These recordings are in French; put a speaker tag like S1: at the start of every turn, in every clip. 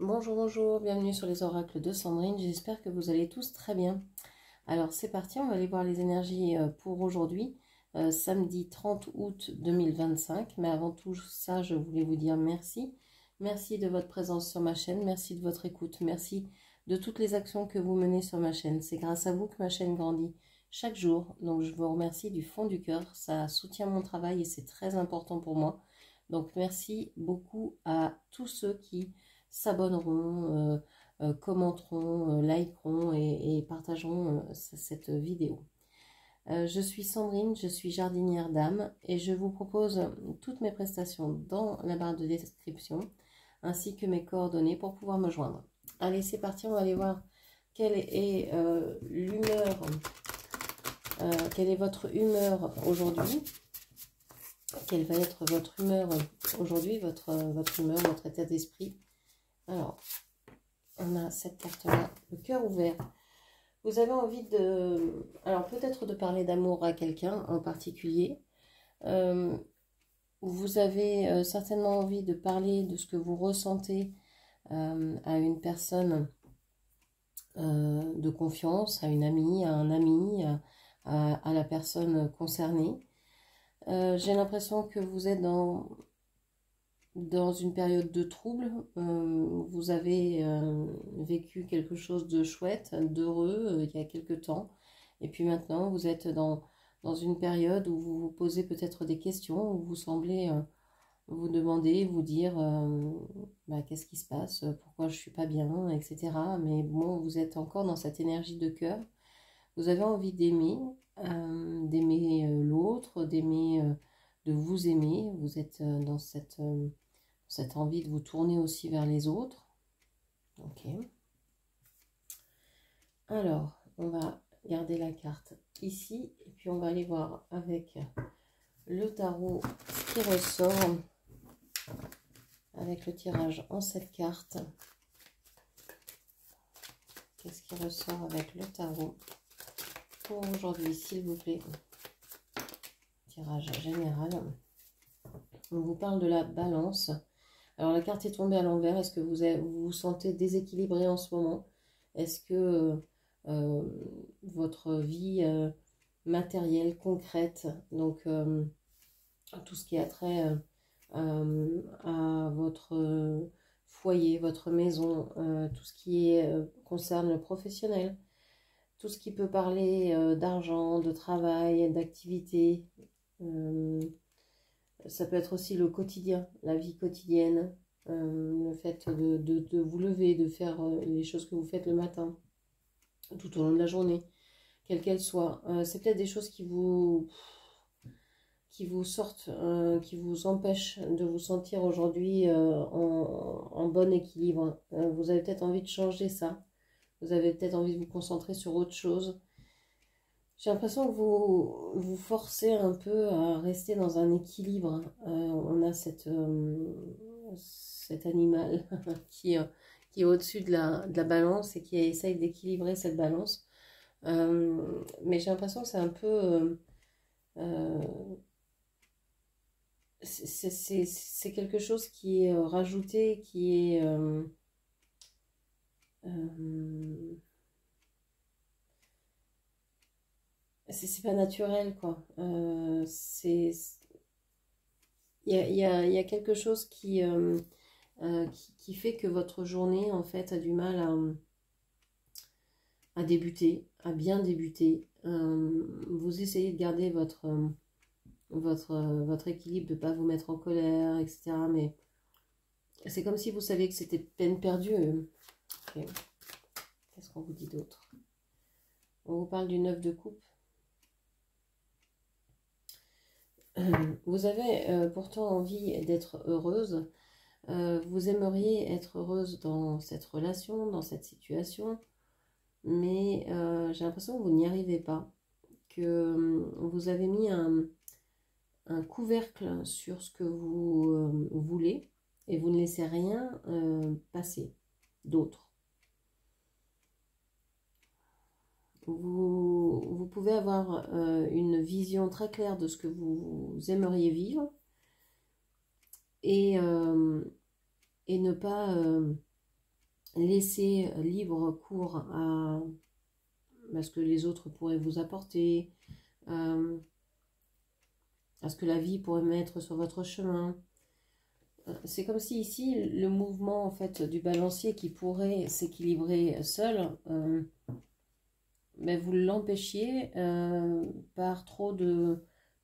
S1: Bonjour, bonjour, bienvenue sur les oracles de Sandrine, j'espère que vous allez tous très bien. Alors c'est parti, on va aller voir les énergies pour aujourd'hui, samedi 30 août 2025. Mais avant tout ça, je voulais vous dire merci. Merci de votre présence sur ma chaîne, merci de votre écoute, merci de toutes les actions que vous menez sur ma chaîne. C'est grâce à vous que ma chaîne grandit chaque jour, donc je vous remercie du fond du cœur, ça soutient mon travail et c'est très important pour moi. Donc merci beaucoup à tous ceux qui s'abonneront, commenteront, likeront et partageront cette vidéo. Je suis Sandrine, je suis jardinière d'âme et je vous propose toutes mes prestations dans la barre de description ainsi que mes coordonnées pour pouvoir me joindre. Allez, c'est parti, on va aller voir quelle est l'humeur, quelle est votre humeur aujourd'hui. Quelle va être votre humeur aujourd'hui, votre humeur, votre état d'esprit. Alors, on a cette carte-là, le cœur ouvert. Vous avez envie de... Alors, peut-être de parler d'amour à quelqu'un en particulier. Vous avez certainement envie de parler de ce que vous ressentez à une personne de confiance, à une amie, à un ami, à la personne concernée. J'ai l'impression que vous êtes dans une période de trouble. Vous avez vécu quelque chose de chouette, d'heureux il y a quelque temps. Et puis maintenant, vous êtes dans une période où vous vous posez peut-être des questions, où vous semblez vous demander, vous dire qu'est-ce qui se passe, pourquoi je ne suis pas bien, etc. Mais bon, vous êtes encore dans cette énergie de cœur. Vous avez envie d'aimer l'autre, de vous aimer. Vous êtes dans cette envie de vous tourner aussi vers les autres. Ok. Alors, on va garder la carte ici. Et puis, on va aller voir avec le tarot ce qui ressort. Avec le tirage en 7 cartes. Qu'est-ce qui ressort avec le tarot pour aujourd'hui, s'il vous plaît? Tirage général. On vous parle de la balance. Alors, la carte est tombée à l'envers. Est-ce que vous vous sentez déséquilibré en ce moment? Est-ce que votre vie matérielle, concrète, donc tout ce qui a trait à votre foyer, votre maison, tout ce qui concerne le professionnel, tout ce qui peut parler d'argent, de travail, d'activité, ça peut être aussi le quotidien, la vie quotidienne, le fait de vous lever, de faire les choses que vous faites le matin, tout au long de la journée, quelle qu'elle soit. C'est peut-être des choses qui vous sortent, qui vous empêchent de vous sentir aujourd'hui en bon équilibre. Vous avez peut-être envie de changer ça. Vous avez peut-être envie de vous concentrer sur autre chose. J'ai l'impression que vous forcez un peu à rester dans un équilibre. On a cet animal qui est au-dessus de la balance et qui essaye d'équilibrer cette balance. Mais j'ai l'impression que c'est un peu... c'est quelque chose qui est rajouté, qui est... c'est pas naturel, quoi. Il y a quelque chose qui fait que votre journée, en fait, a du mal à débuter, à bien débuter. Vous essayez de garder votre équilibre, de ne pas vous mettre en colère, etc. Mais c'est comme si vous saviez que c'était peine perdue. Okay. Qu'est-ce qu'on vous dit d'autre? On vous parle du 9 de coupe. Vous avez pourtant envie d'être heureuse. Vous aimeriez être heureuse dans cette relation, dans cette situation. Mais j'ai l'impression que vous n'y arrivez pas. Que vous avez mis un couvercle sur ce que vous voulez. Et vous ne laissez rien passer d'autre. Vous pouvez avoir une vision très claire de ce que vous aimeriez vivre et ne pas laisser libre cours à ce que les autres pourraient vous apporter, à ce que la vie pourrait mettre sur votre chemin. C'est comme si ici, le mouvement en fait du balancier qui pourrait s'équilibrer seul, mais vous l'empêchiez par trop de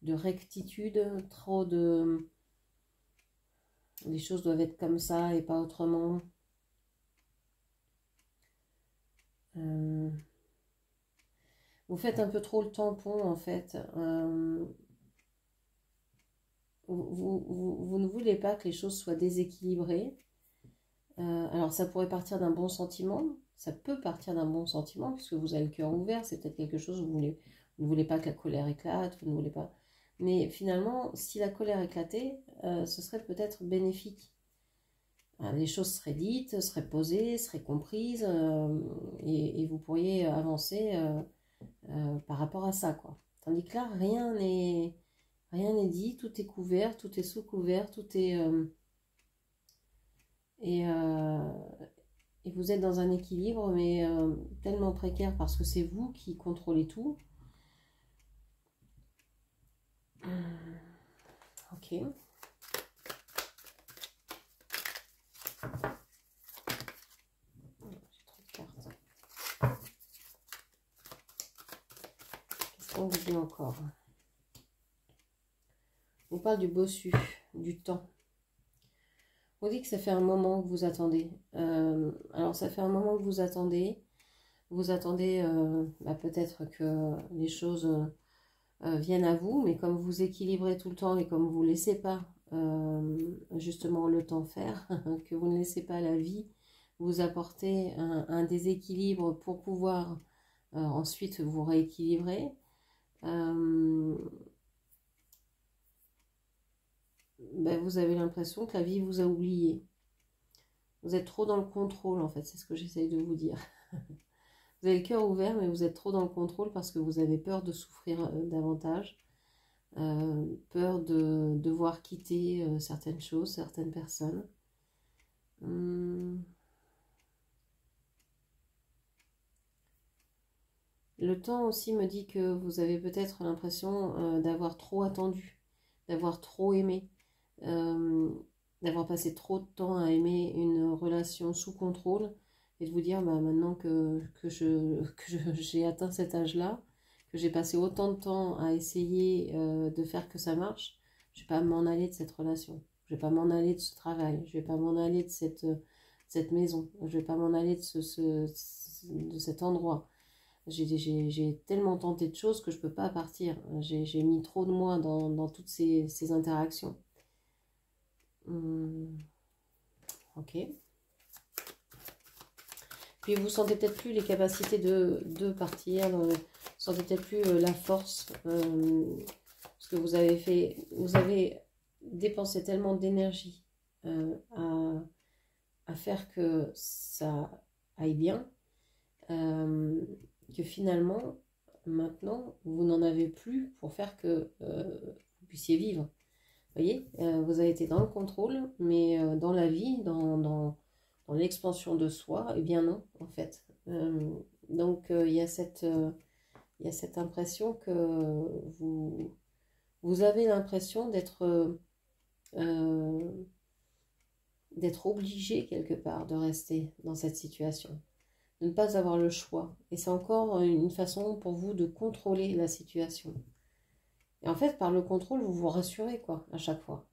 S1: rectitude, trop de... Les choses doivent être comme ça et pas autrement. Vous faites un peu trop le tampon en fait. Vous ne voulez pas que les choses soient déséquilibrées. Alors ça pourrait partir d'un bon sentiment, ça peut partir d'un bon sentiment puisque vous avez le cœur ouvert, c'est peut-être quelque chose où vous ne voulez pas que la colère éclate, vous ne voulez pas... Mais finalement, si la colère éclatait, ce serait peut-être bénéfique. Les choses seraient dites, seraient posées, seraient comprises et vous pourriez avancer par rapport à ça, quoi. Tandis que là, rien n'est dit, tout est couvert, tout est sous couvert, tout est... et vous êtes dans un équilibre, mais tellement précaire parce que c'est vous qui contrôlez tout. Ok. J'ai trop de cartes. Qu'est-ce qu'on vous dit encore? On parle du bossu, du temps. On dit que ça fait un moment que vous attendez. Alors ça fait un moment que vous attendez. Vous attendez peut-être que les choses viennent à vous, mais comme vous équilibrez tout le temps et comme vous ne laissez pas justement le temps faire, que vous ne laissez pas la vie vous apporter un déséquilibre pour pouvoir ensuite vous rééquilibrer, vous avez l'impression que la vie vous a oublié. Vous êtes trop dans le contrôle en fait, c'est ce que j'essaye de vous dire. Vous avez le cœur ouvert, mais vous êtes trop dans le contrôle parce que vous avez peur de souffrir davantage, peur de devoir quitter certaines choses, certaines personnes. Le temps aussi me dit que vous avez peut-être l'impression d'avoir trop attendu, d'avoir trop aimé, d'avoir passé trop de temps à aimer une relation sous contrôle et de vous dire maintenant que j'ai atteint cet âge-là, que j'ai passé autant de temps à essayer de faire que ça marche, je ne vais pas m'en aller de cette relation, je ne vais pas m'en aller de ce travail, je ne vais pas m'en aller de cette maison, je ne vais pas m'en aller de cet endroit. J'ai tellement tenté de choses que je ne peux pas partir. J'ai mis trop de moi dans toutes ces interactions. Ok. Puis vous sentez peut-être plus les capacités de partir. Vous sentez peut-être plus la force. Parce que vous avez dépensé tellement d'énergie à faire que ça aille bien. Que finalement, maintenant, vous n'en avez plus pour faire que vous puissiez vivre. Vous voyez, vous avez été dans le contrôle, mais dans la vie, dans l'expansion de soi, eh bien non, en fait. Donc, il y a cette impression que vous avez l'impression d'être obligé quelque part de rester dans cette situation. De ne pas avoir le choix. Et c'est encore une façon pour vous de contrôler la situation. Et en fait, par le contrôle, vous vous rassurez, quoi, à chaque fois.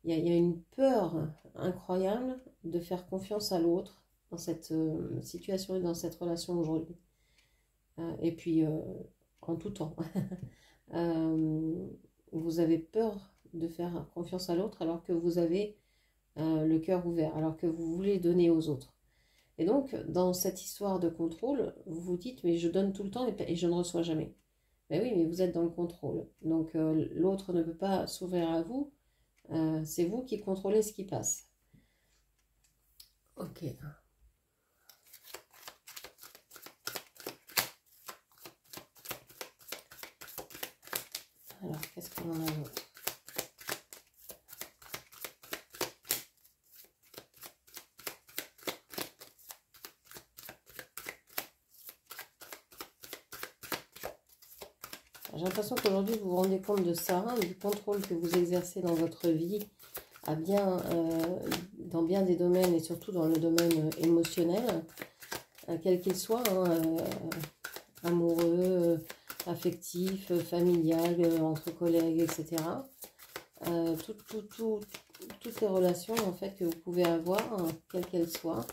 S1: Il y a une peur incroyable de faire confiance à l'autre dans cette situation et dans cette relation aujourd'hui. Et puis, en tout temps. Vous avez peur de faire confiance à l'autre alors que vous avez le cœur ouvert, alors que vous voulez donner aux autres. Et donc, dans cette histoire de contrôle, vous vous dites, mais je donne tout le temps et je ne reçois jamais. Mais oui, mais vous êtes dans le contrôle. Donc, l'autre ne peut pas s'ouvrir à vous. C'est vous qui contrôlez ce qui passe. Ok. Alors, qu'est-ce qu'on en a d'autre ? J'ai l'impression qu'aujourd'hui, vous vous rendez compte de ça, hein, du contrôle que vous exercez dans votre vie, dans bien des domaines, et surtout dans le domaine émotionnel, quel qu'il soit, hein, amoureux, affectif, familial, entre collègues, etc. Toutes les relations en fait que vous pouvez avoir, hein, quelles qu'elles soient,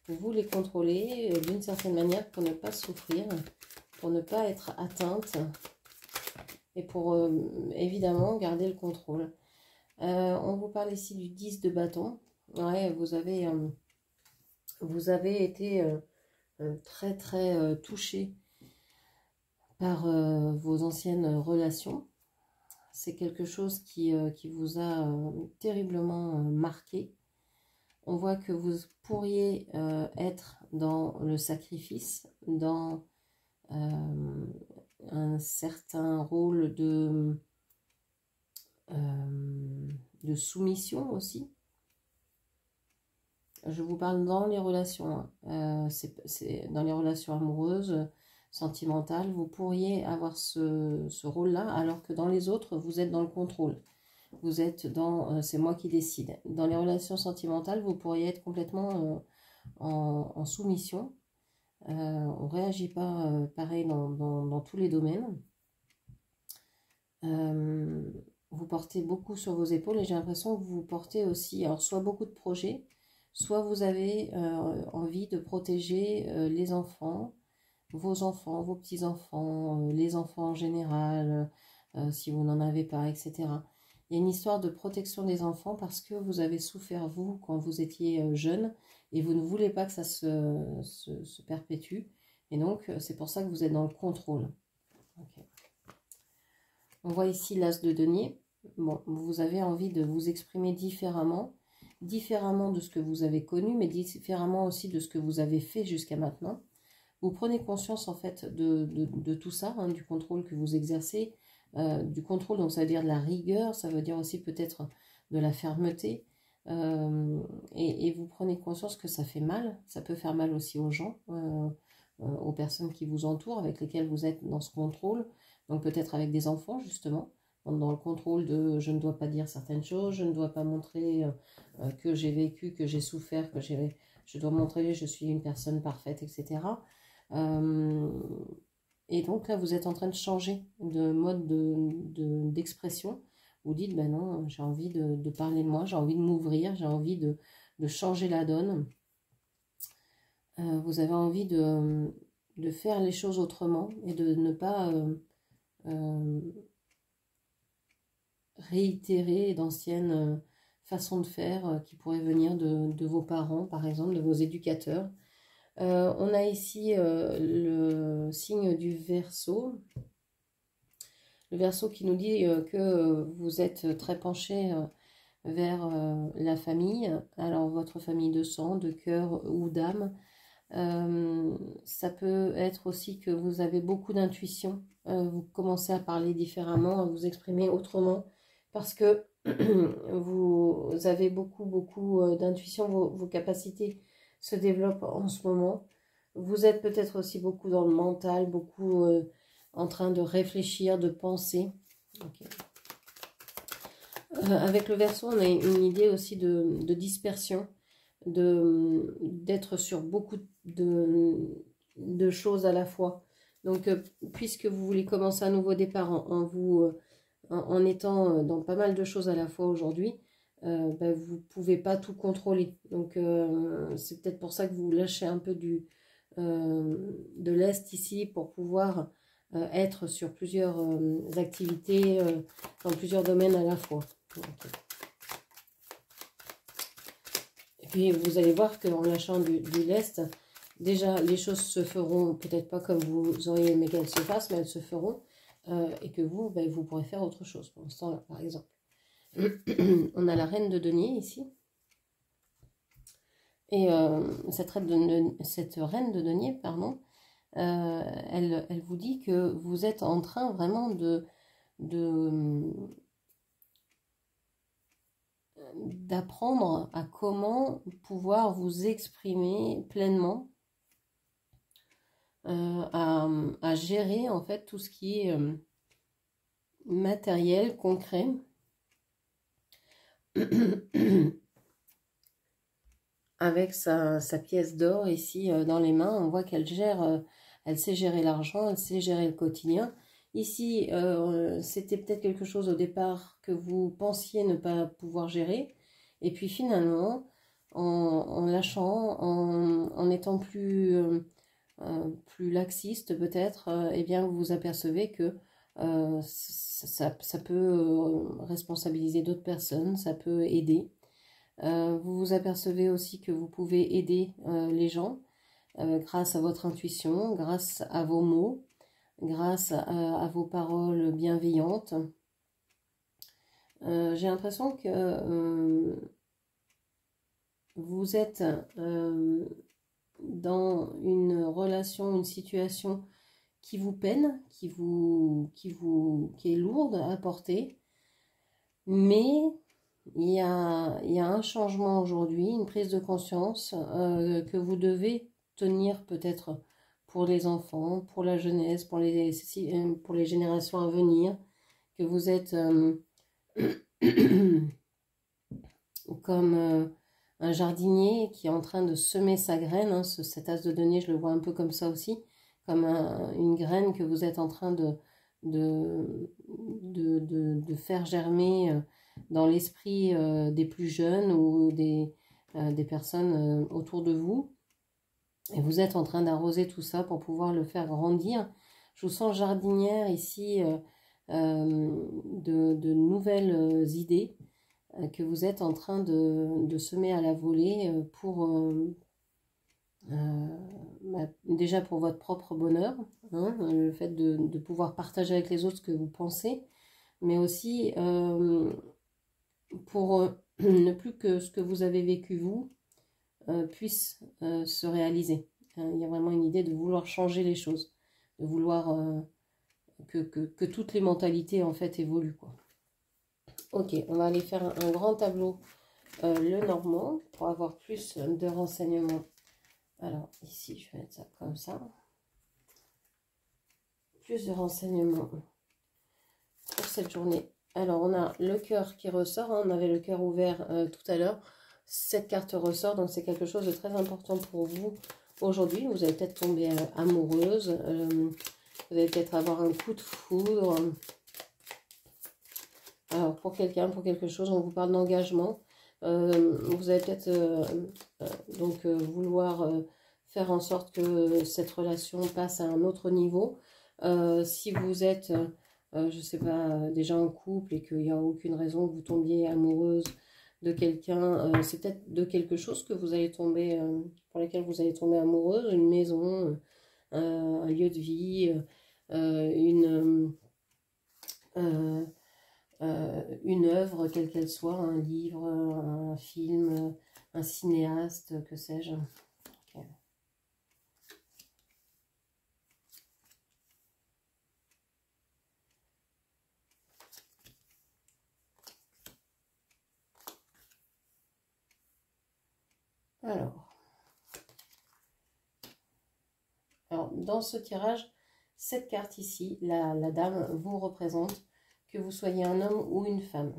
S1: vous les contrôlez d'une certaine manière pour ne pas souffrir, pour ne pas être atteinte et pour évidemment garder le contrôle. On vous parle ici du 10 de bâton. Ouais, vous avez été très très touché par vos anciennes relations. C'est quelque chose qui vous a terriblement marqué. On voit que vous pourriez être dans le sacrifice, dans un certain rôle de soumission aussi. Je vous parle dans les relations, hein. C'est dans les relations amoureuses, sentimentales, vous pourriez avoir ce rôle-là, alors que dans les autres, vous êtes dans le contrôle. Vous êtes dans c'est moi qui décide. Dans les relations sentimentales, vous pourriez être complètement en soumission. On ne réagit pas pareil dans tous les domaines. Vous portez beaucoup sur vos épaules et j'ai l'impression que vous portez aussi, alors soit beaucoup de projets, soit vous avez envie de protéger les enfants, vos petits-enfants, les enfants en général, si vous n'en avez pas, etc. Il y a une histoire de protection des enfants parce que vous avez souffert, vous, quand vous étiez jeune, et vous ne voulez pas que ça se perpétue. Et donc, c'est pour ça que vous êtes dans le contrôle. Okay. On voit ici l'as de denier. Bon, vous avez envie de vous exprimer différemment de ce que vous avez connu, mais différemment aussi de ce que vous avez fait jusqu'à maintenant. Vous prenez conscience en fait de tout ça, hein, du contrôle que vous exercez, du contrôle, donc ça veut dire de la rigueur, ça veut dire aussi peut-être de la fermeté, et vous prenez conscience que ça fait mal, ça peut faire mal aussi aux gens, aux personnes qui vous entourent, avec lesquelles vous êtes dans ce contrôle, donc peut-être avec des enfants justement, dans le contrôle de je ne dois pas dire certaines choses, je ne dois pas montrer que j'ai vécu, que j'ai souffert, je dois montrer que je suis une personne parfaite, etc. Et donc là, vous êtes en train de changer de mode d'expression. Vous dites, ben non, j'ai envie de parler de moi, j'ai envie de m'ouvrir, j'ai envie de changer la donne. Vous avez envie de faire les choses autrement et de ne pas réitérer d'anciennes façons de faire qui pourraient venir de vos parents, par exemple, de vos éducateurs. On a ici le signe du Verseau. Le Verseau qui nous dit que vous êtes très penché vers la famille. Alors votre famille de sang, de cœur ou d'âme. Ça peut être aussi que vous avez beaucoup d'intuition. Vous commencez à parler différemment, à vous exprimer autrement. Parce que vous avez beaucoup d'intuition. Vos capacités se développe en ce moment. Vous êtes peut-être aussi beaucoup dans le mental, beaucoup en train de réfléchir, de penser. Okay. Avec le Verseau, on a une idée aussi de dispersion, d'être sur beaucoup de choses à la fois. Donc, puisque vous voulez commencer un nouveau départ en étant dans pas mal de choses à la fois aujourd'hui, ben, vous ne pouvez pas tout contrôler. Donc, c'est peut-être pour ça que vous lâchez un peu de l'Est ici pour pouvoir être sur plusieurs activités, dans plusieurs domaines à la fois. Okay. Et puis, vous allez voir qu'en lâchant du lest, déjà, les choses se feront peut-être pas comme vous auriez aimé qu'elles se fassent, mais elles se feront. Et que vous, ben, vous pourrez faire autre chose pour l'instant, là, par exemple. On a la reine de denier ici. Et cette reine de denier, pardon, elle vous dit que vous êtes en train vraiment d'apprendre à comment pouvoir vous exprimer pleinement, à gérer en fait tout ce qui est matériel, concret. Avec sa pièce d'or ici dans les mains, on voit qu'elle gère, elle sait gérer l'argent, elle sait gérer le quotidien. Ici, c'était peut-être quelque chose au départ que vous pensiez ne pas pouvoir gérer. Et puis finalement, en lâchant, en étant plus laxiste peut-être, eh bien vous vous apercevez que ça peut responsabiliser d'autres personnes, ça peut aider. Vous vous apercevez aussi que vous pouvez aider les gens grâce à votre intuition, grâce à vos mots, grâce à vos paroles bienveillantes. J'ai l'impression que vous êtes dans une relation, une situation qui vous peine, qui est lourde à porter, mais il y a un changement aujourd'hui, une prise de conscience que vous devez tenir peut-être pour les enfants, pour la jeunesse, pour les générations à venir, que vous êtes comme un jardinier qui est en train de semer sa graine, hein, cet as de denier, je le vois un peu comme ça aussi, comme une graine que vous êtes en train de faire germer dans l'esprit des plus jeunes ou des personnes autour de vous. Et vous êtes en train d'arroser tout ça pour pouvoir le faire grandir. Je vous sens jardinière ici de nouvelles idées que vous êtes en train de semer à la volée pour déjà pour votre propre bonheur, hein, le fait de pouvoir partager avec les autres ce que vous pensez, mais aussi pour ne plus que ce que vous avez vécu vous puisse se réaliser. Il y a vraiment une idée de vouloir changer les choses, de vouloir que toutes les mentalités en fait évoluent, quoi. Ok, on va aller faire un grand tableau le normand pour avoir plus de renseignements. Alors ici, je vais mettre ça comme ça. Plus de renseignements pour cette journée. Alors on a le cœur qui ressort, hein, on avait le cœur ouvert tout à l'heure. Cette carte ressort, donc c'est quelque chose de très important pour vous aujourd'hui. Vous allez peut-être tomber amoureuse, vous allez peut-être avoir un coup de foudre. Alors pour quelqu'un, pour quelque chose, on vous parle d'engagement. Vous allez peut-être vouloir faire en sorte que cette relation passe à un autre niveau. Si vous êtes, je ne sais pas, déjà en couple et qu'il n'y a aucune raison que vous tombiez amoureuse de quelqu'un, c'est peut-être de quelque chose que vous allez tomber, pour lequel vous allez tomber amoureuse, une maison, un lieu de vie, une œuvre, quelle qu'elle soit, un livre, un film, un cinéaste, que sais-je. Okay. Alors, dans ce tirage, cette carte ici, la dame, vous représente, que vous soyez un homme ou une femme.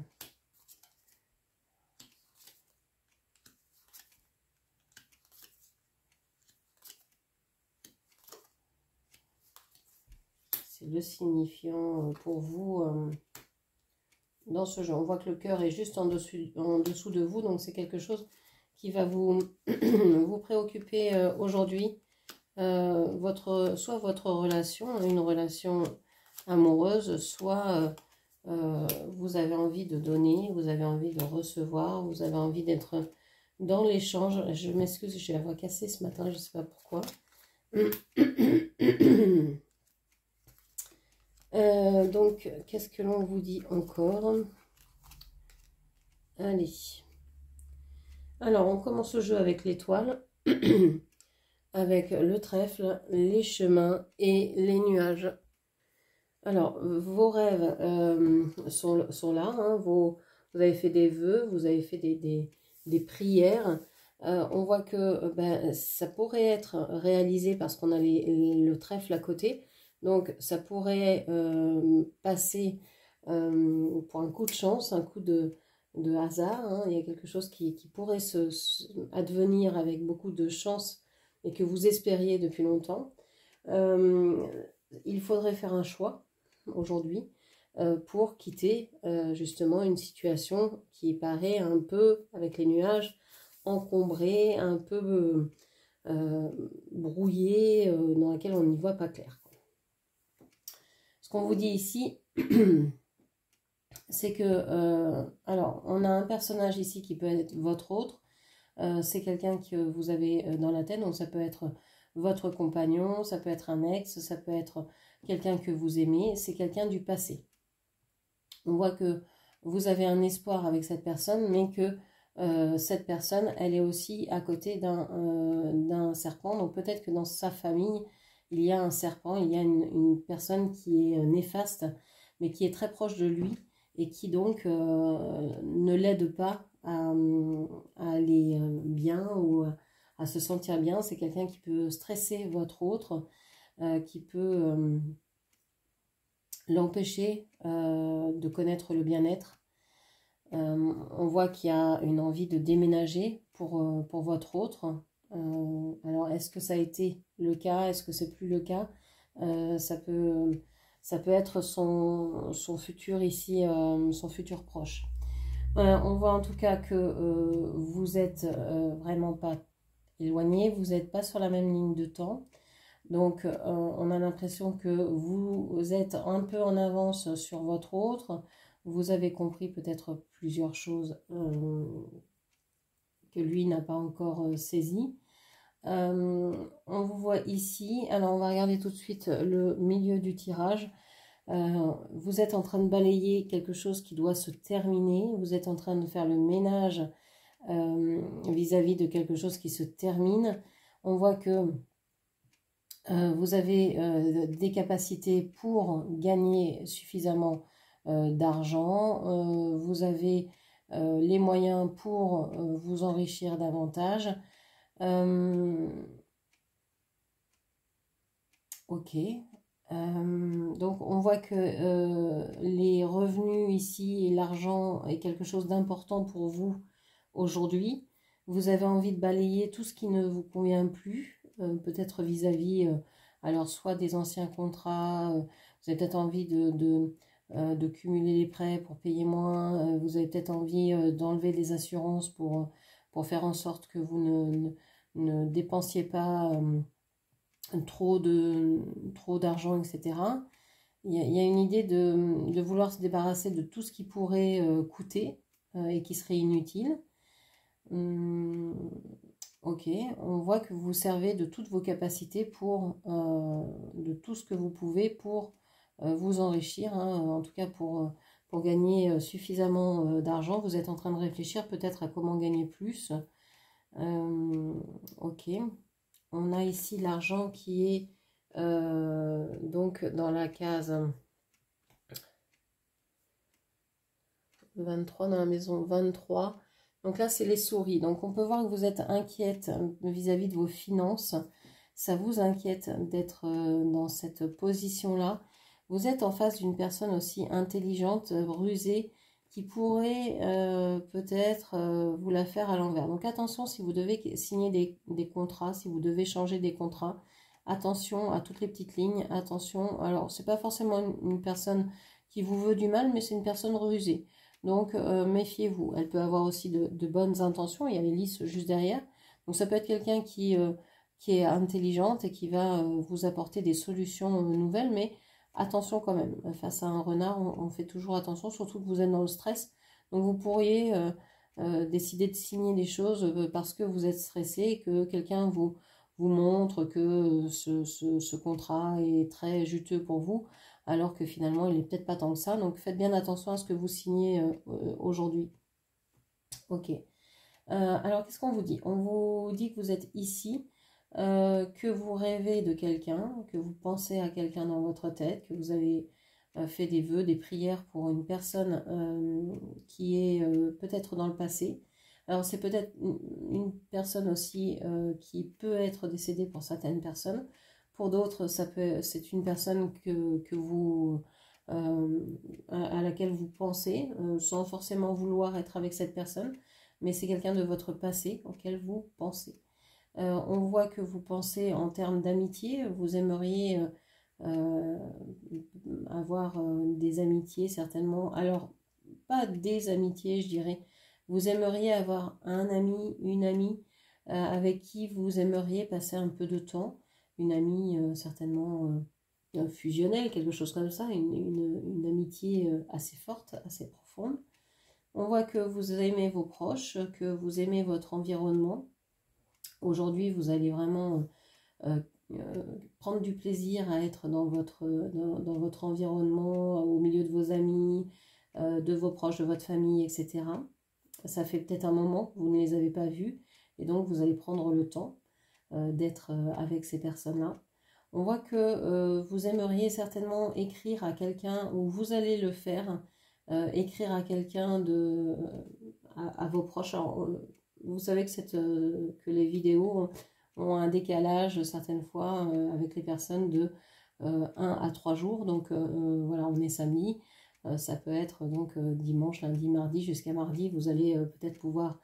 S1: C'est le signifiant pour vous dans ce jeu. On voit que le cœur est juste en dessous de vous, donc c'est quelque chose qui va vous, vous préoccuper aujourd'hui. Soit votre relation, une relation amoureuse, soit vous avez envie de donner, vous avez envie de recevoir, vous avez envie d'être dans l'échange. Je m'excuse, j'ai la voix cassée ce matin, je ne sais pas pourquoi. Donc, qu'est-ce que l'on vous dit encore? Allez. Alors, on commence le jeu avec l'étoile, avec le trèfle, les chemins et les nuages. Alors, vos rêves sont là, hein, vous avez fait des vœux, vous avez fait des prières. On voit que ça pourrait être réalisé parce qu'on a le trèfle à côté. Donc, ça pourrait passer pour un coup de chance, un coup de hasard, hein. Il y a quelque chose qui pourrait advenir avec beaucoup de chance et que vous espériez depuis longtemps. Il faudrait faire un choix aujourd'hui pour quitter justement une situation qui paraît un peu, avec les nuages, encombrée, un peu brouillée, dans laquelle on n'y voit pas clair. Ce qu'on vous dit ici, c'est que, alors, on a un personnage ici qui peut être votre autre. C'est quelqu'un que vous avez dans la tête, donc ça peut être votre compagnon, ça peut être un ex, ça peut être quelqu'un que vous aimez, c'est quelqu'un du passé. On voit que vous avez un espoir avec cette personne, mais que cette personne, elle est aussi à côté d'un serpent. Donc peut-être que dans sa famille, il y a un serpent, il y a une personne qui est néfaste, mais qui est très proche de lui et qui donc ne l'aide pas à aller bien ou à se sentir bien. C'est quelqu'un qui peut stresser votre autre, qui peut l'empêcher de connaître le bien-être. On voit qu'il y a une envie de déménager pour votre autre. Alors, est-ce que ça a été le cas? Est-ce que c'est plus le cas? Ça peut être son futur ici, son futur proche. On voit en tout cas que vous êtes vraiment pas éloigné, vous n'êtes pas sur la même ligne de temps. Donc, on a l'impression que vous êtes un peu en avance sur votre autre. Vous avez compris peut-être plusieurs choses que lui n'a pas encore saisies. On vous voit ici. Alors, on va regarder tout de suite le milieu du tirage. Vous êtes en train de balayer quelque chose qui doit se terminer. Vous êtes en train de faire le ménage vis-à-vis de quelque chose qui se termine. On voit que vous avez des capacités pour gagner suffisamment d'argent. Vous avez les moyens pour vous enrichir davantage. Ok. Donc on voit que les revenus ici et l'argent est quelque chose d'important pour vous aujourd'hui. Vous avez envie de balayer tout ce qui ne vous convient plus, peut-être vis-à-vis, alors soit des anciens contrats, vous avez peut-être envie de cumuler les prêts pour payer moins, vous avez peut-être envie d'enlever des assurances pour faire en sorte que vous ne dépensiez pas trop d'argent, etc. Il y a une idée de vouloir se débarrasser de tout ce qui pourrait coûter et qui serait inutile. Ok, on voit que vous vous servez de toutes vos capacités de tout ce que vous pouvez pour vous enrichir, hein, en tout cas pour gagner suffisamment d'argent. Vous êtes en train de réfléchir peut-être à comment gagner plus. Ok, on a ici l'argent qui est donc dans la case 23, dans la maison 23. Donc là, c'est les souris. Donc on peut voir que vous êtes inquiète vis-à-vis de vos finances. Ça vous inquiète d'être dans cette position-là. Vous êtes en face d'une personne aussi intelligente, rusée, qui pourrait peut-être vous la faire à l'envers. Donc attention, si vous devez signer des contrats, si vous devez changer des contrats, attention à toutes les petites lignes, attention. Alors, c'est pas forcément une personne qui vous veut du mal, mais c'est une personne rusée. Donc, méfiez-vous. Elle peut avoir aussi de bonnes intentions. Il y a les lys juste derrière. Donc, ça peut être quelqu'un qui est intelligente et qui va vous apporter des solutions nouvelles, mais attention quand même. Face à un renard, on fait toujours attention, surtout que vous êtes dans le stress. Donc, vous pourriez décider de signer des choses parce que vous êtes stressé et que quelqu'un vous montre que ce contrat est très juteux pour vous, alors que finalement il n'est peut-être pas tant que ça. Donc faites bien attention à ce que vous signez aujourd'hui. Ok. Alors qu'est-ce qu'on vous dit? On vous dit que vous êtes ici, que vous rêvez de quelqu'un, que vous pensez à quelqu'un dans votre tête, que vous avez fait des vœux, des prières pour une personne qui est peut-être dans le passé. Alors c'est peut-être une personne aussi qui peut être décédée pour certaines personnes. Pour d'autres, c'est une personne que vous à laquelle vous pensez, sans forcément vouloir être avec cette personne, mais c'est quelqu'un de votre passé auquel vous pensez. On voit que vous pensez en termes d'amitié, vous aimeriez euh, avoir des amitiés certainement. Alors, pas des amitiés, je dirais. Vous aimeriez avoir un ami, une amie avec qui vous aimeriez passer un peu de temps. Une amie certainement fusionnelle, quelque chose comme ça, une amitié assez forte, assez profonde. On voit que vous aimez vos proches, que vous aimez votre environnement. Aujourd'hui, vous allez vraiment euh, euh, prendre du plaisir à être dans votre environnement, au milieu de vos amis, de vos proches, de votre famille, etc. Ça fait peut-être un moment que vous ne les avez pas vus et donc vous allez prendre le temps d'être avec ces personnes-là. On voit que vous aimeriez certainement écrire à quelqu'un, ou vous allez le faire, écrire à quelqu'un à vos proches. Alors, vous savez que les vidéos ont un décalage certaines fois avec les personnes de 1 à 3 jours. Donc voilà, on est samedi. Ça peut être donc dimanche, lundi, mardi, jusqu'à mardi. Vous allez peut-être pouvoir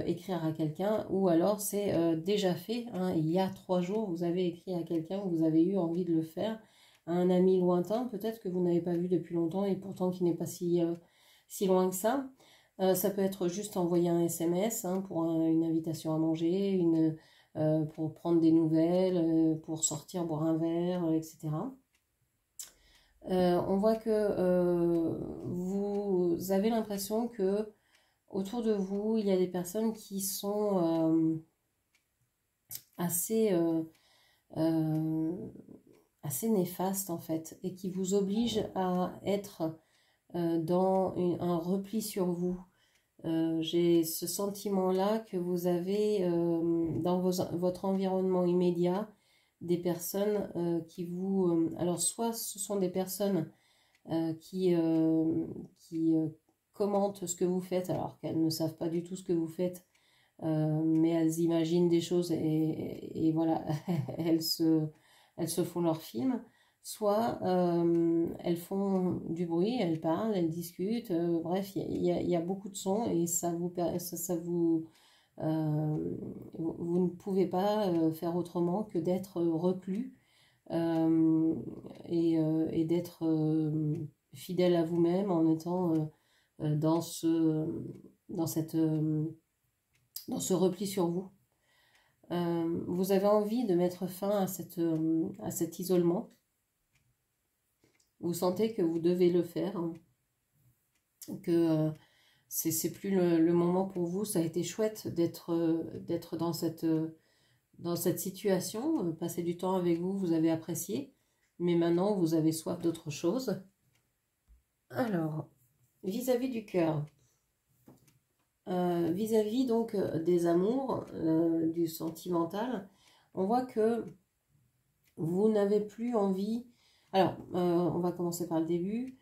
S1: écrire à quelqu'un, ou alors c'est déjà fait, hein, il y a 3 jours, vous avez écrit à quelqu'un, vous avez eu envie de le faire, à un ami lointain, peut-être que vous n'avez pas vu depuis longtemps et pourtant qui n'est pas si loin que ça. Ça peut être juste envoyer un SMS hein, pour une invitation à manger, pour prendre des nouvelles, pour sortir, boire un verre, etc. On voit que vous avez l'impression que autour de vous, il y a des personnes qui sont assez, euh, assez néfastes en fait, et qui vous obligent à être dans un repli sur vous. J'ai ce sentiment-là que vous avez dans votre environnement immédiat des personnes qui vous... alors soit ce sont des personnes qui commentent ce que vous faites alors qu'elles ne savent pas du tout ce que vous faites, mais elles imaginent des choses et voilà, elles se font leur film. Soit elles font du bruit, elles parlent, elles discutent, bref, il y a beaucoup de sons et vous ne pouvez pas faire autrement que d'être reclus et d'être fidèle à vous-même en étant dans dans cette, dans ce repli sur vous. Vous avez envie de mettre fin à cet isolement. Vous sentez que vous devez le faire, hein, que c'est plus le moment pour vous. Ça a été chouette d'être dans cette situation, passer du temps avec vous, vous avez apprécié, mais maintenant vous avez soif d'autre chose. Alors, vis-à-vis du cœur, vis-à-vis donc des amours, du sentimental, on voit que vous n'avez plus envie. Alors, on va commencer par le début.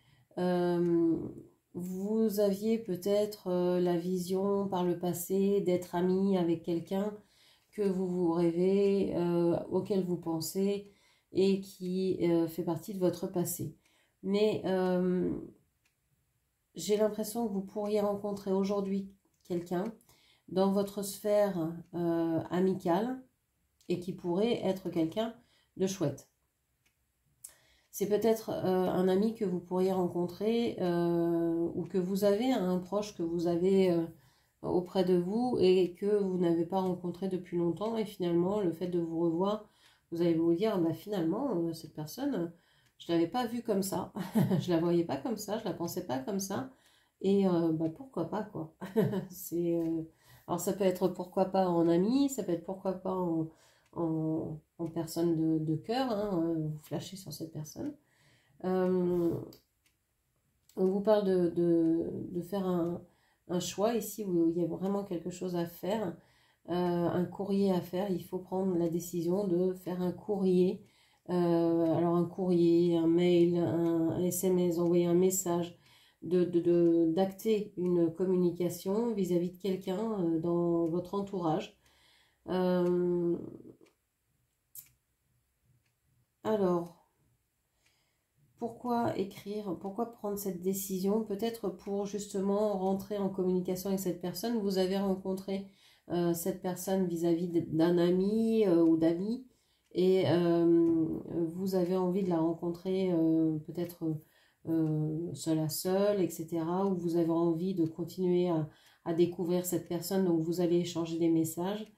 S1: Vous aviez peut-être la vision par le passé d'être ami avec quelqu'un que vous rêvez, auquel vous pensez et qui fait partie de votre passé. Mais j'ai l'impression que vous pourriez rencontrer aujourd'hui quelqu'un dans votre sphère amicale et qui pourrait être quelqu'un de chouette. C'est peut-être un ami que vous pourriez rencontrer ou que vous avez, un proche que vous avez auprès de vous et que vous n'avez pas rencontré depuis longtemps, et finalement le fait de vous revoir, vous allez vous dire bah, finalement cette personne, je ne l'avais pas vue comme ça, je la voyais pas comme ça, je la pensais pas comme ça, et bah, pourquoi pas quoi. Alors ça peut être pourquoi pas en ami, ça peut être pourquoi pas en personne de cœur, hein, vous flashez sur cette personne. On vous parle de faire un choix ici où il y a vraiment quelque chose à faire, un courrier à faire. Il faut prendre la décision de faire un courrier. Alors un courrier, un mail, un SMS, envoyer un message, d'acter une communication vis-à-vis de quelqu'un dans votre entourage. Alors, pourquoi écrire, pourquoi prendre cette décision? Peut-être pour justement rentrer en communication avec cette personne. Vous avez rencontré cette personne vis-à-vis d'un ami ou d'amis et vous avez envie de la rencontrer peut-être seul à seul, etc. Ou vous avez envie de continuer à découvrir cette personne, donc vous allez échanger des messages.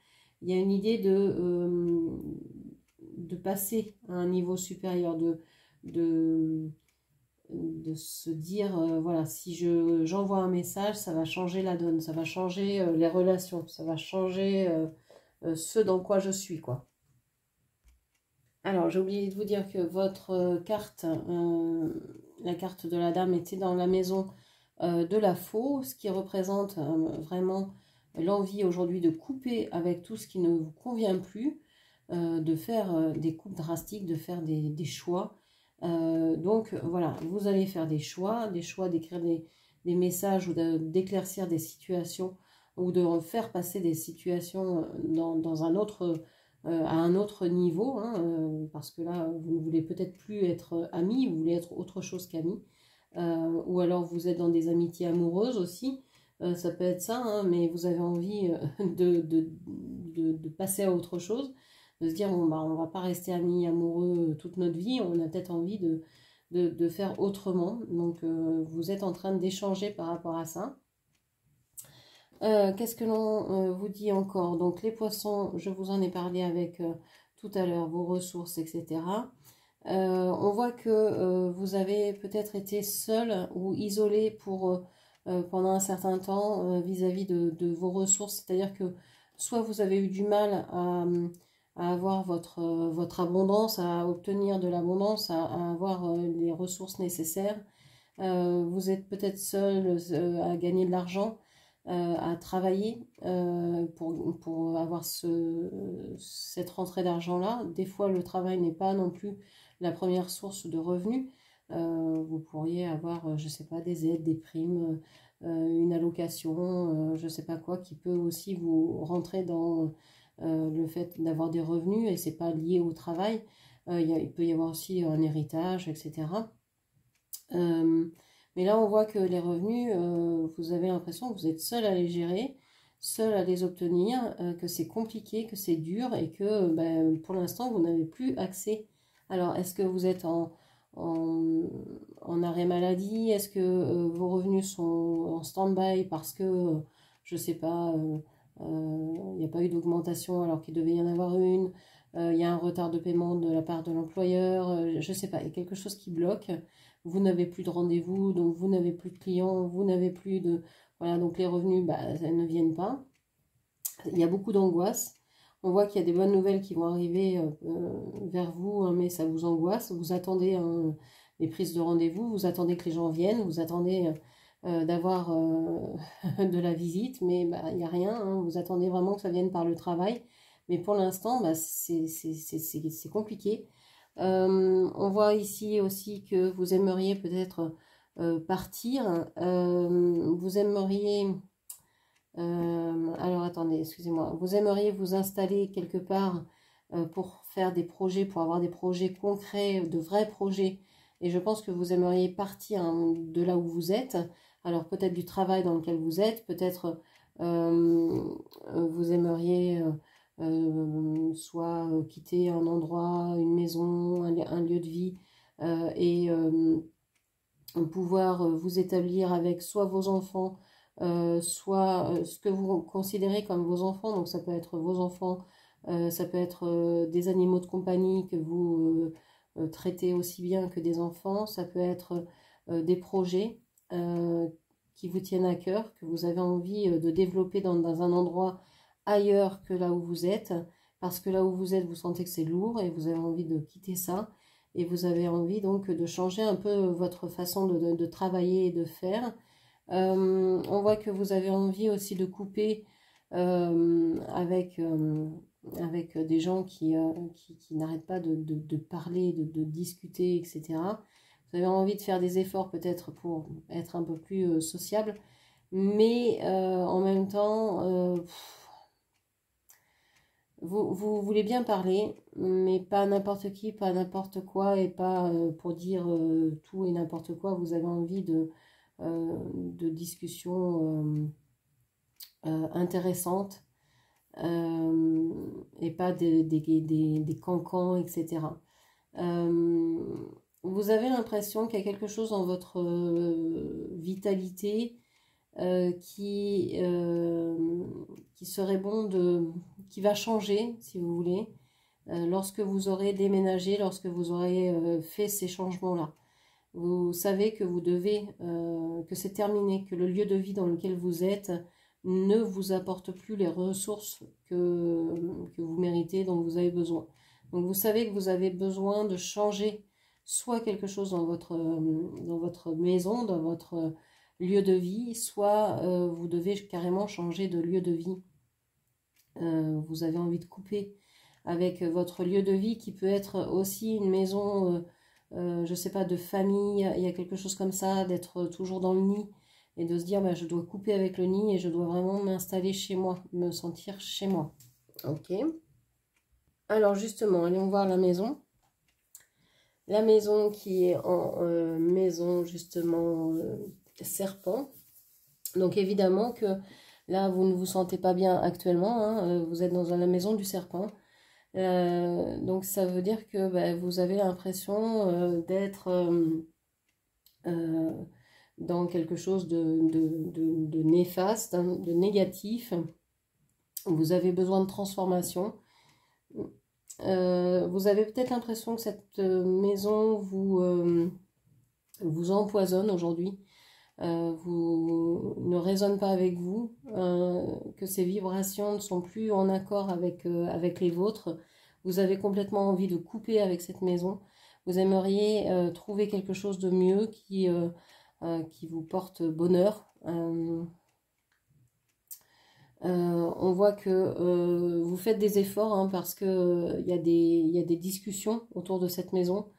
S1: Il y a une idée de passer à un niveau supérieur, de, de se dire, voilà, si j'envoie un message, ça va changer la donne, ça va changer les relations, ça va changer ce dans quoi je suis, quoi. Alors, j'ai oublié de vous dire que votre carte, la carte de la dame, était dans la maison de la faux, ce qui représente vraiment l'envie aujourd'hui de couper avec tout ce qui ne vous convient plus, de faire des coupes drastiques, de faire des choix. Donc voilà, vous allez faire des choix d'écrire des messages ou d'éclaircir des situations ou de faire passer des situations dans un autre à un autre niveau, hein, parce que là, vous ne voulez peut-être plus être amis, vous voulez être autre chose qu'amis, ou alors vous êtes dans des amitiés amoureuses aussi, ça peut être ça, hein, mais vous avez envie de passer à autre chose, de se dire, bon, bah, on ne va pas rester amis amoureux toute notre vie, on a peut-être envie de faire autrement, donc vous êtes en train d'échanger par rapport à ça. Qu'est-ce que l'on vous dit encore? Donc les poissons, je vous en ai parlé avec tout à l'heure, vos ressources, etc. On voit que vous avez peut-être été seul ou isolé pendant un certain temps vis-à-vis de vos ressources. C'est-à-dire que soit vous avez eu du mal à avoir votre abondance, à obtenir de l'abondance, à avoir les ressources nécessaires. Vous êtes peut-être seul à gagner de l'argent, à travailler pour avoir cette rentrée d'argent-là. Des fois, le travail n'est pas non plus la première source de revenus. Vous pourriez avoir, je ne sais pas, des aides, des primes, une allocation, je ne sais pas quoi, qui peut aussi vous rentrer dans le fait d'avoir des revenus et c'est pas lié au travail. Il peut y avoir aussi un héritage, etc. Mais là, on voit que les revenus, vous avez l'impression que vous êtes seul à les gérer, seul à les obtenir, que c'est compliqué, que c'est dur et que ben, pour l'instant, vous n'avez plus accès. Alors, est-ce que vous êtes en arrêt maladie? Est-ce que vos revenus sont en stand-by parce que, je ne sais pas, il n'y a pas eu d'augmentation alors qu'il devait y en avoir une, il y a un retard de paiement de la part de l'employeur, je ne sais pas, il y a quelque chose qui bloque. Vous n'avez plus de rendez-vous, donc vous n'avez plus de clients, vous n'avez plus de... Voilà, donc les revenus, bah, elles ne viennent pas. Il y a beaucoup d'angoisse. On voit qu'il y a des bonnes nouvelles qui vont arriver vers vous, hein, mais ça vous angoisse. Vous attendez les prises de rendez-vous, vous attendez que les gens viennent, vous attendez d'avoir de la visite, mais bah, il n'y a rien. Hein. Vous attendez vraiment que ça vienne par le travail. Mais pour l'instant, bah, c'est compliqué. On voit ici aussi que vous aimeriez peut-être partir. Vous aimeriez... alors attendez, excusez-moi. Vous aimeriez vous installer quelque part pour faire des projets, pour avoir des projets concrets, de vrais projets. Et je pense que vous aimeriez partir hein, de là où vous êtes. Alors peut-être du travail dans lequel vous êtes, peut-être vous aimeriez... soit quitter un endroit, une maison, un lieu de vie et pouvoir vous établir avec soit vos enfants, soit ce que vous considérez comme vos enfants, donc ça peut être vos enfants, ça peut être des animaux de compagnie que vous traitez aussi bien que des enfants, ça peut être des projets qui vous tiennent à cœur, que vous avez envie de développer dans un endroit ailleurs que là où vous êtes, parce que là où vous êtes, vous sentez que c'est lourd et vous avez envie de quitter ça, et vous avez envie donc de changer un peu votre façon de travailler et de faire. On voit que vous avez envie aussi de couper avec des gens qui n'arrêtent pas de parler, de discuter, etc. Vous avez envie de faire des efforts peut-être pour être un peu plus sociable, mais en même temps... Vous voulez bien parler, mais pas n'importe qui, pas n'importe quoi, et pas pour dire tout et n'importe quoi. Vous avez envie de discussions intéressantes et pas des cancans, etc. Euh, Vous avez l'impression qu'il y a quelque chose dans votre vitalité qui serait bon qui va changer, si vous voulez, lorsque vous aurez déménagé, lorsque vous aurez fait ces changements-là. Vous savez que vous devez, que c'est terminé, que le lieu de vie dans lequel vous êtes ne vous apporte plus les ressources que vous méritez, dont vous avez besoin. Donc vous savez que vous avez besoin de changer soit quelque chose dans votre maison, dans votre lieu de vie, soit vous devez carrément changer de lieu de vie. Vous avez envie de couper avec votre lieu de vie qui peut être aussi une maison, je ne sais pas, de famille, il y a quelque chose comme ça, d'être toujours dans le nid et de se dire bah, je dois couper avec le nid et je dois vraiment m'installer chez moi, me sentir chez moi. Ok. Alors justement, allons voir la maison. La maison qui est en maison justement serpent. Donc évidemment que là, vous ne vous sentez pas bien actuellement, hein, vous êtes dans la maison du serpent. Donc ça veut dire que bah, vous avez l'impression d'être dans quelque chose de néfaste, hein, de négatif. Vous avez besoin de transformation. Vous avez peut-être l'impression que cette maison vous empoisonne aujourd'hui. Ne résonne pas avec vous, que ces vibrations ne sont plus en accord avec les vôtres. Vous avez complètement envie de couper avec cette maison. Vous aimeriez trouver quelque chose de mieux qui vous porte bonheur. On voit que vous faites des efforts hein, parce que il y a des discussions autour de cette maison.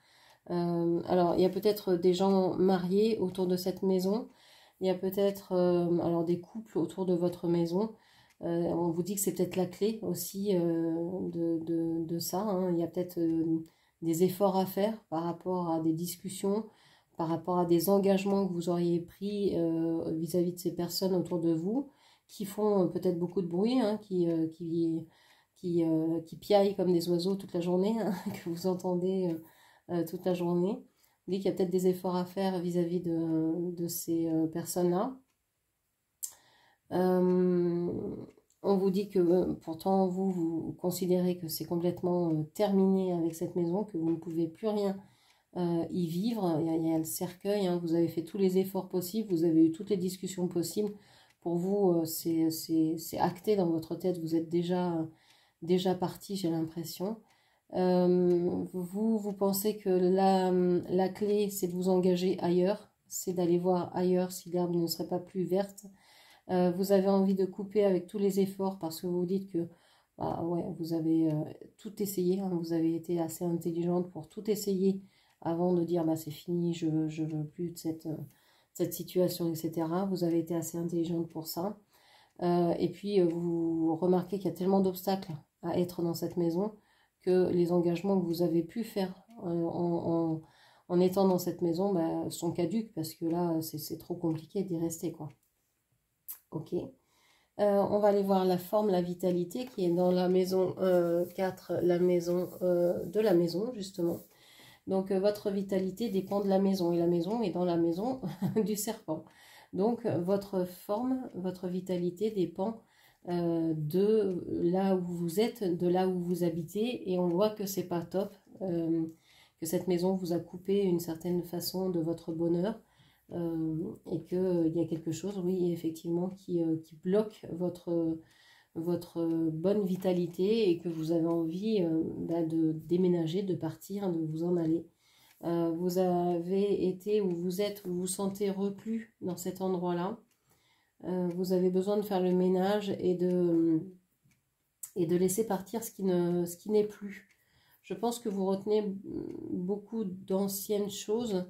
S1: Alors, il y a peut-être des gens mariés autour de cette maison. Il y a peut-être alors des couples autour de votre maison. On vous dit que c'est peut-être la clé aussi de ça. Hein. Il y a peut-être des efforts à faire par rapport à des discussions, par rapport à des engagements que vous auriez pris vis-à-vis de ces personnes autour de vous, qui font peut-être beaucoup de bruit, hein, qui piaillent comme des oiseaux toute la journée, hein, que vous entendez toute la journée. Vous dites qu'il y a peut-être des efforts à faire vis-à-vis de ces personnes-là. On vous dit que pourtant vous considérez que c'est complètement terminé avec cette maison, que vous ne pouvez plus rien y vivre. Il y a le cercueil, hein, vous avez fait tous les efforts possibles, vous avez eu toutes les discussions possibles. Pour vous, c'est acté dans votre tête, vous êtes déjà parti, j'ai l'impression. Vous pensez que la clé, c'est de vous engager ailleurs, c'est d'aller voir ailleurs si l'herbe ne serait pas plus verte. Vous avez envie de couper avec tous les efforts parce que vous dites que bah, ouais, vous avez tout essayé, hein, vous avez été assez intelligente pour tout essayer avant de dire bah, c'est fini, je veux plus de cette situation, etc. Vous avez été assez intelligente pour ça. Et puis vous remarquez qu'il y a tellement d'obstacles à être dans cette maison que les engagements que vous avez pu faire en étant dans cette maison bah, sont caducs parce que là c'est trop compliqué d'y rester quoi. Ok. On va aller voir la forme, la vitalité qui est dans la maison 4, la maison de la maison justement. Donc votre vitalité dépend de la maison et la maison est dans la maison du serpent. Donc votre forme, votre vitalité dépend de là où vous êtes, de là où vous habitez et on voit que c'est pas top, que cette maison vous a coupé une certaine façon de votre bonheur et qu'il y a quelque chose, oui, effectivement, qui bloque votre bonne vitalité et que vous avez envie de déménager, de partir, de vous en aller. Vous avez été où vous vous sentez reclus dans cet endroit-là. Vous avez besoin de faire le ménage et de laisser partir ce qui n'est plus. Je pense que vous retenez beaucoup d'anciennes choses.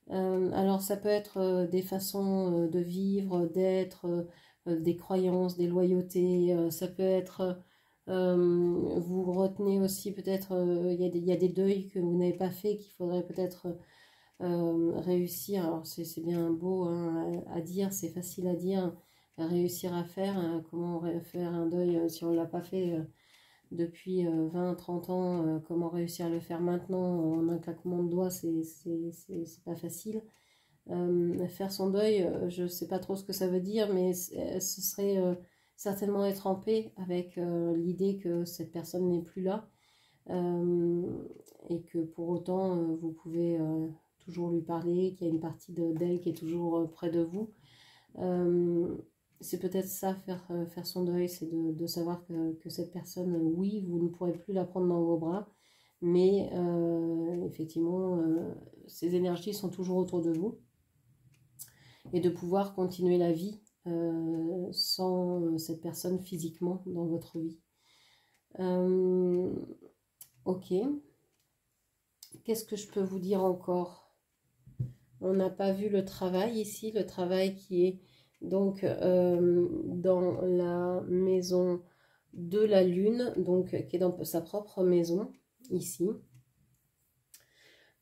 S1: Alors ça peut être des façons de vivre, d'être, des croyances, des loyautés. Ça peut être Vous retenez aussi peut-être, il y a des deuils que vous n'avez pas fait, qu'il faudrait peut-être réussir. Alors c'est bien beau hein, à dire, c'est facile à dire, à réussir à faire. Comment faire un deuil si on ne l'a pas fait depuis 20-30 ans, comment réussir à le faire maintenant en un claquement de doigts, c'est pas facile. Faire son deuil, je ne sais pas trop ce que ça veut dire, mais ce serait certainement être en paix avec l'idée que cette personne n'est plus là et que pour autant vous pouvez toujours lui parler, qu'il y a une partie d'elle qui est toujours près de vous. C'est peut-être ça, faire son deuil, c'est de savoir que cette personne, oui, vous ne pourrez plus la prendre dans vos bras, mais effectivement, ces énergies sont toujours autour de vous. Et de pouvoir continuer la vie sans cette personne physiquement dans votre vie. Ok. Qu'est-ce que je peux vous dire encore? On n'a pas vu le travail ici, le travail qui est donc dans la maison de la lune, donc qui est dans sa propre maison ici.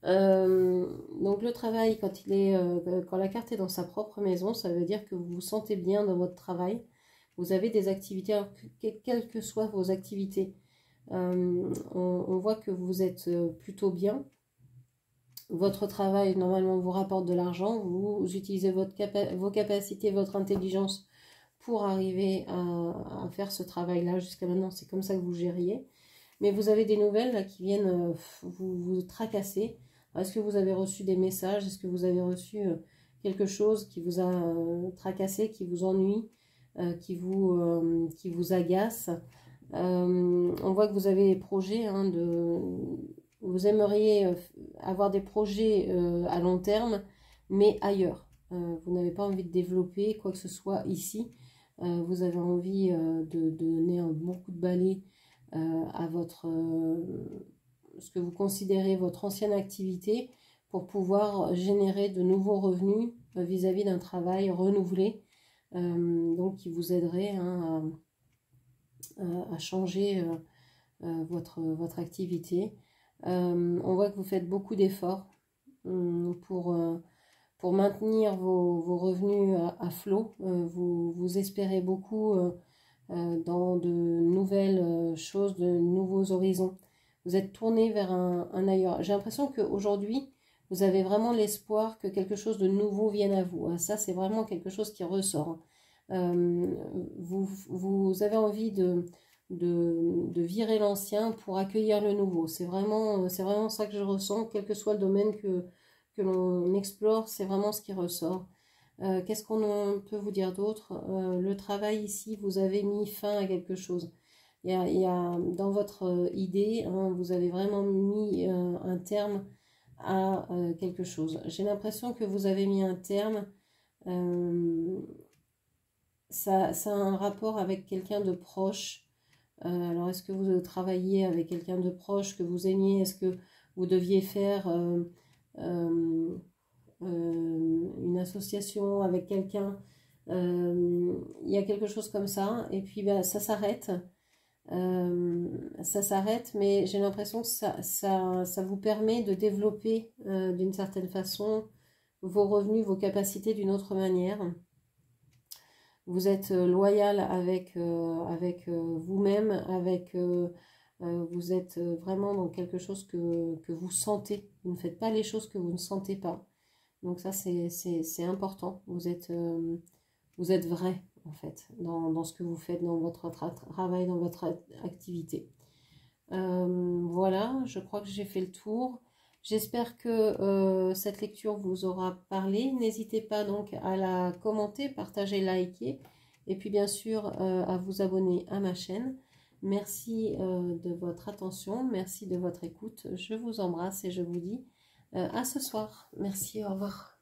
S1: Donc le travail, quand la carte est dans sa propre maison, ça veut dire que vous vous sentez bien dans votre travail. Vous avez des activités, alors quelles que soient vos activités, on voit que vous êtes plutôt bien. Votre travail, normalement, vous rapporte de l'argent. Vous utilisez vos capacités, votre intelligence pour arriver à faire ce travail-là. Jusqu'à maintenant, c'est comme ça que vous gériez. Mais vous avez des nouvelles là, qui viennent vous tracasser. Est-ce que vous avez reçu des messages? Est-ce que vous avez reçu quelque chose qui vous a tracassé, qui vous ennuie, qui vous agace? On voit que vous avez des projets, hein, vous aimeriez avoir des projets à long terme, mais ailleurs. Vous n'avez pas envie de développer quoi que ce soit ici. Vous avez envie de donner un bon coup de balai à ce que vous considérez votre ancienne activité pour pouvoir générer de nouveaux revenus vis-à-vis d'un travail renouvelé, donc qui vous aiderait hein, à changer votre activité. On voit que vous faites beaucoup d'efforts pour maintenir vos revenus à flot. Vous espérez beaucoup dans de nouvelles choses, de nouveaux horizons. Vous êtes tourné vers un ailleurs. J'ai l'impression qu'aujourd'hui, vous avez vraiment l'espoir que quelque chose de nouveau vienne à vous. Ça, c'est vraiment quelque chose qui ressort. Vous avez envie de virer l'ancien pour accueillir le nouveau. C'est vraiment ça que je ressens, quel que soit le domaine que l'on explore, c'est vraiment ce qui ressort. Qu'est-ce qu'on peut vous dire d'autre? Le travail ici, vous avez mis fin à quelque chose. Il y a dans votre idée, hein, vous avez vraiment mis un terme à quelque chose. J'ai l'impression que vous avez mis un terme. Ça a un rapport avec quelqu'un de proche. Alors, est-ce que vous travaillez avec quelqu'un de proche que vous aimiez? Est-ce que vous deviez faire une association avec quelqu'un? Il y a quelque chose comme ça. Et puis, ça s'arrête. Ça s'arrête, mais j'ai l'impression que ça vous permet de développer d'une certaine façon vos revenus, vos capacités d'une autre manière. Vous êtes loyal avec vous-même, vous êtes vraiment dans quelque chose que vous sentez. Vous ne faites pas les choses que vous ne sentez pas. Donc ça, c'est important. Vous êtes vrai, en fait, dans ce que vous faites, dans votre travail, dans votre activité. Voilà, je crois que j'ai fait le tour. J'espère que cette lecture vous aura parlé. N'hésitez pas donc à la commenter, partager, liker. Et puis bien sûr à vous abonner à ma chaîne. Merci de votre attention, merci de votre écoute. Je vous embrasse et je vous dis à ce soir. Merci, au revoir.